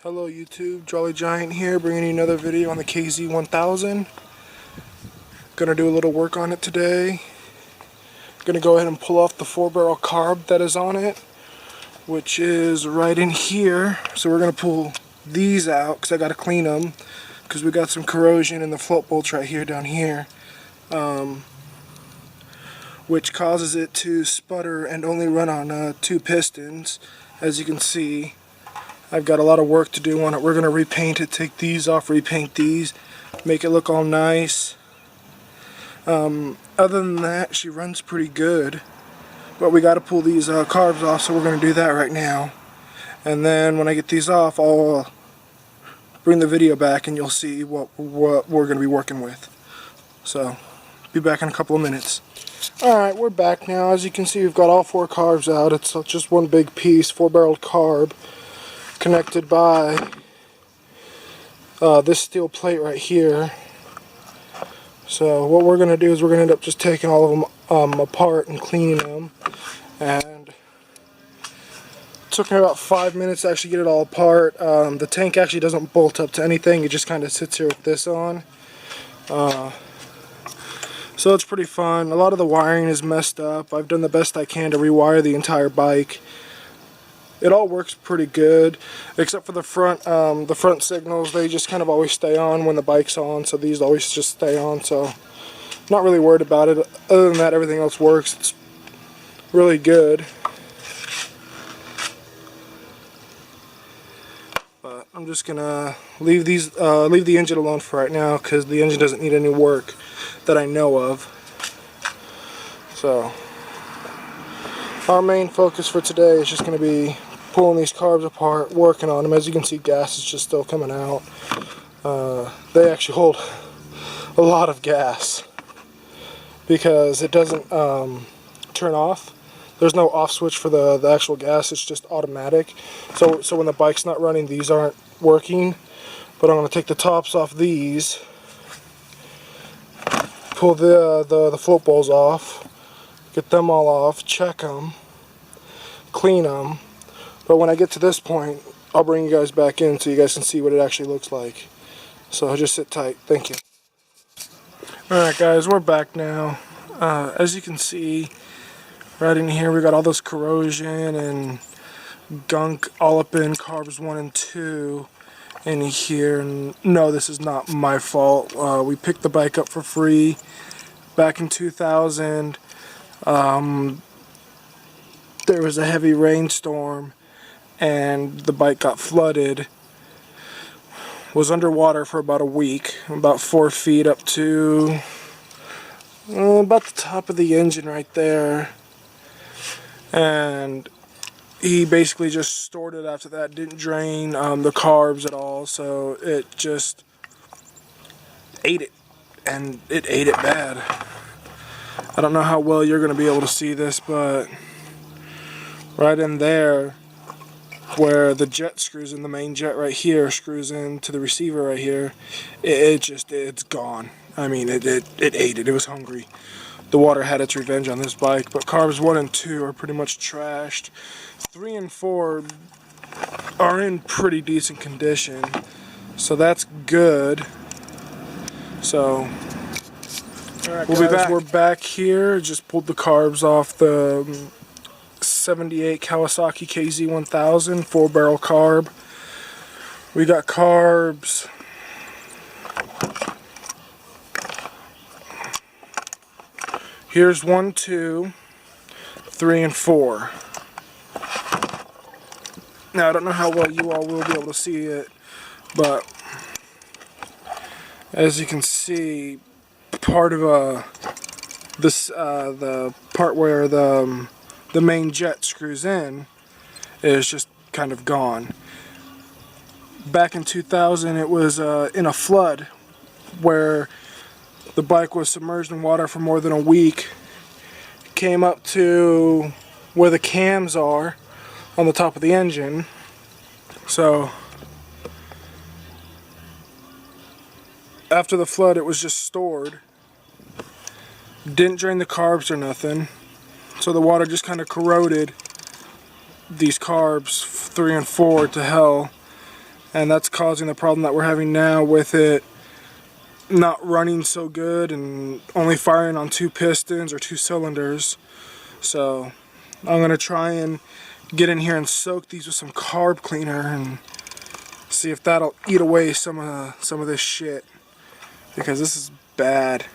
Hello YouTube, Jolly Giant here, bringing you another video on the KZ1000. Gonna do a little work on it today. Gonna go ahead and pull off the 4-barrel carb that is on it, which is right in here. So we're gonna pull these out because I gotta clean them because we got some corrosion in the float bolts right here down here, which causes it to sputter and only run on 2 pistons. As you can see, I've got a lot of work to do on it. We're going to repaint it, take these off, repaint these, make it look all nice. Other than that, she runs pretty good. But we got to pull these carbs off, so we're going to do that right now. And then when I get these off, I'll bring the video back and you'll see what we're going to be working with. So, be back in a couple of minutes. Alright, we're back now. As you can see, we've got all 4 carbs out. It's just one big piece, 4-barreled carb, connected by this steel plate right here. So what we're going to do is we're going to end up just taking all of them apart and cleaning them. And it took me about 5 minutes to actually get it all apart. The tank actually doesn't bolt up to anything. It just kind of sits here with this on. So it's pretty fun. A lot of the wiring is messed up. I've done the best I can to rewire the entire bike. It all works pretty good, except for the front signals. They just kind of always stay on when the bike's on, so these always just stay on, so not really worried about it. Other than that, everything else works. It's really good. But I'm just gonna leave the engine alone for right now because the engine doesn't need any work that I know of. So our main focus for today is just going to be pulling these carbs apart, working on them. As you can see, gas is just still coming out. They actually hold a lot of gas because it doesn't turn off. There's no off switch for the actual gas. It's just automatic. So when the bike's not running, these aren't working. But I'm going to take the tops off these, pull the float bowls off, get them all off, check them, clean them. But when I get to this point, I'll bring you guys back in so you guys can see what it actually looks like. So just sit tight. Thank you. Alright guys, we're back now. As you can see, right in here we got all this corrosion and gunk all up in carbs 1 and 2 in here. And no, this is not my fault. We picked the bike up for free back in 2000. There was a heavy rainstorm and the bike got flooded. Was underwater for about a week, about 4 feet up to about the top of the engine right there. And he basically just stored it after that, didn't drain the carbs at all, so it just ate it, and it ate it bad. I don't know how well you're going to be able to see this, but right in there where the jet screws in, the main jet right here screws into the receiver right here, it's gone. I mean, it ate it. It was hungry. The water had its revenge on this bike. But carbs 1 and 2 are pretty much trashed. 3 and 4 are in pretty decent condition, so that's good. So alright, we'll be back. We're back here. Just pulled the carbs off the 78 Kawasaki KZ1000 4-barrel carb. We got carbs here's 1, 2, 3, and 4. Now I don't know how well you all will be able to see it, but as you can see, part of the part where the main jet screws in is just kind of gone. Back in 2000, it was in a flood where the bike was submerged in water for more than a week. It came up to where the cams are on the top of the engine. So after the flood, it was just stored. Didn't drain the carbs or nothing. So the water just kind of corroded these carbs 3 and 4 to hell, and that's causing the problem that we're having now with it not running so good and only firing on 2 pistons or 2 cylinders. So I'm gonna try and get in here and soak these with some carb cleaner and see if that'll eat away some of this shit, because this is bad.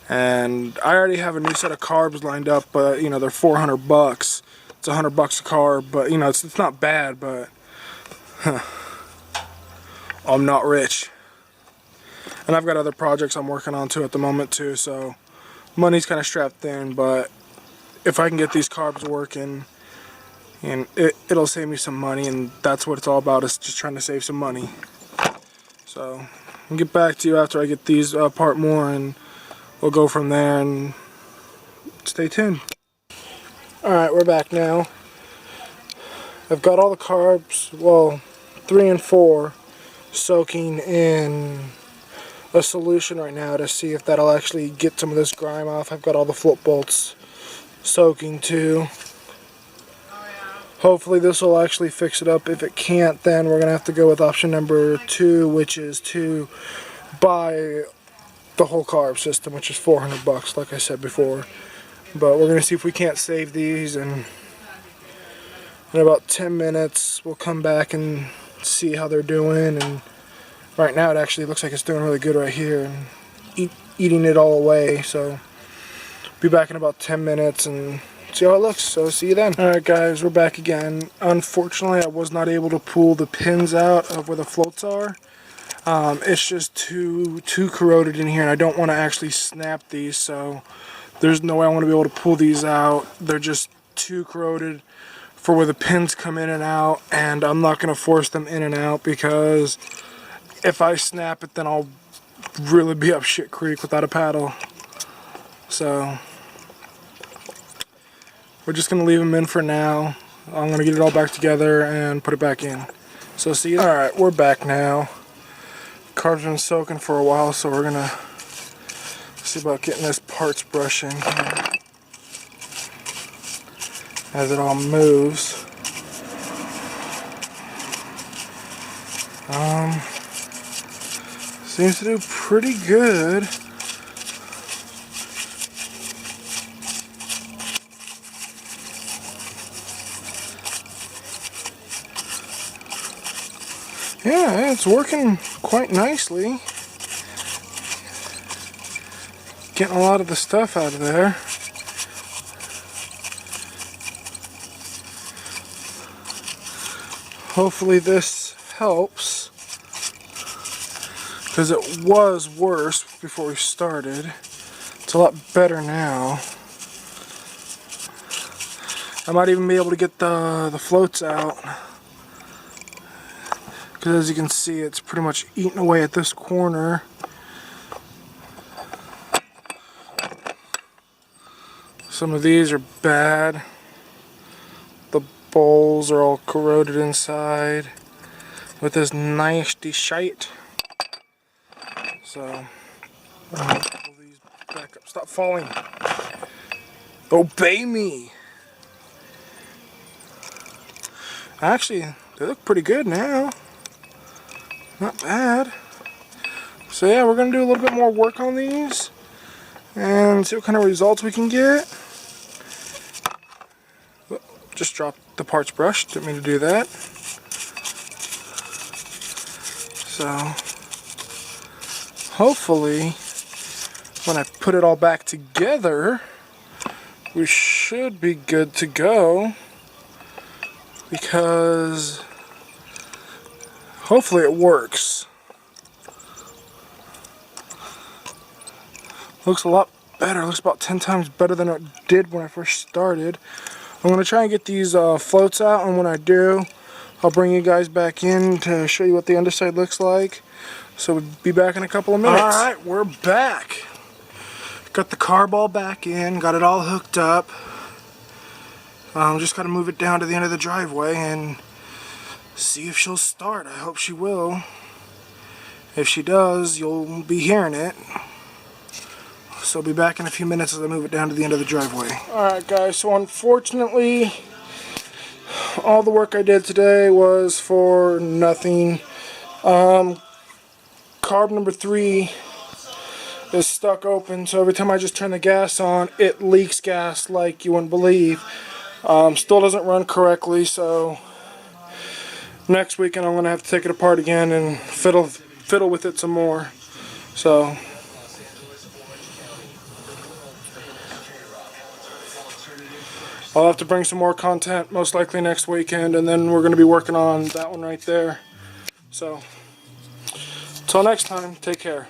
And I already have a new set of carbs lined up, but you know, they're $400. It's $100 a carb, but you know, it's not bad, but I'm not rich. And I've got other projects I'm working on too at the moment too, so money's kind of strapped thin. But if I can get these carbs working, and it'll save me some money, and that's what it's all about, is just trying to save some money. So I'll get back to you after I get these apart more, and we'll go from there, and stay tuned. Alright, we're back now. I've got all the carbs, well, 3 and 4, soaking in a solution right now to see if that'll actually get some of this grime off. I've got all the float bolts soaking too. Hopefully this will actually fix it up. If it can't, then we're gonna have to go with option number 2, which is to buy the whole carb system, which is $400, like I said before. But we're gonna see if we can't save these, and in about 10 minutes we'll come back and see how they're doing. And right now it actually looks like it's doing really good right here, and eating it all away. So be back in about 10 minutes and see how it looks. So see you then. Alright guys, we're back again. Unfortunately, I was not able to pull the pins out of where the floats are. It's just too corroded in here, and I don't want to actually snap these, so there's no way I want to be able to pull these out. They're just too corroded for where the pins come in and out, and I'm not going to force them in and out, because if I snap it, then I'll really be up shit creek without a paddle. So we're just going to leave them in for now. I'm going to get it all back together and put it back in. So see you. Alright, we're back now. Carb's been soaking for a while, so we're going to see about getting this parts brush in here as it all moves. Seems to do pretty good. Yeah, it's working quite nicely. Getting a lot of the stuff out of there. Hopefully this helps, because it was worse before we started. It's a lot better now. I might even be able to get the floats out, because as you can see, it's pretty much eating away at this corner. Some of these are bad. The bowls are all corroded inside with this nasty shite. So, pull these back up. Stop falling. Obey me. Actually, they look pretty good now. Not bad. So yeah, we're going to do a little bit more work on these and see what kind of results we can get. Just dropped the parts brush, didn't mean to do that. So hopefully when I put it all back together, we should be good to go, because hopefully it works. Looks a lot better. Looks about 10 times better than it did when I first started. I'm going to try and get these floats out, and when I do, I'll bring you guys back in to show you what the underside looks like. So we'll be back in a couple of minutes. Alright, we're back. Got the carb all back in, got it all hooked up. Just got to move it down to the end of the driveway and see if she'll start. I hope she will. If she does, you'll be hearing it. So I'll be back in a few minutes as I move it down to the end of the driveway. Alright guys, so unfortunately all the work I did today was for nothing. Carb number 3 is stuck open, so every time I just turn the gas on, it leaks gas like you wouldn't believe. Still doesn't run correctly, so next weekend I'm going to have to take it apart again and fiddle with it some more. So I'll have to bring some more content most likely next weekend, and then we're going to be working on that one right there. So, until next time, take care.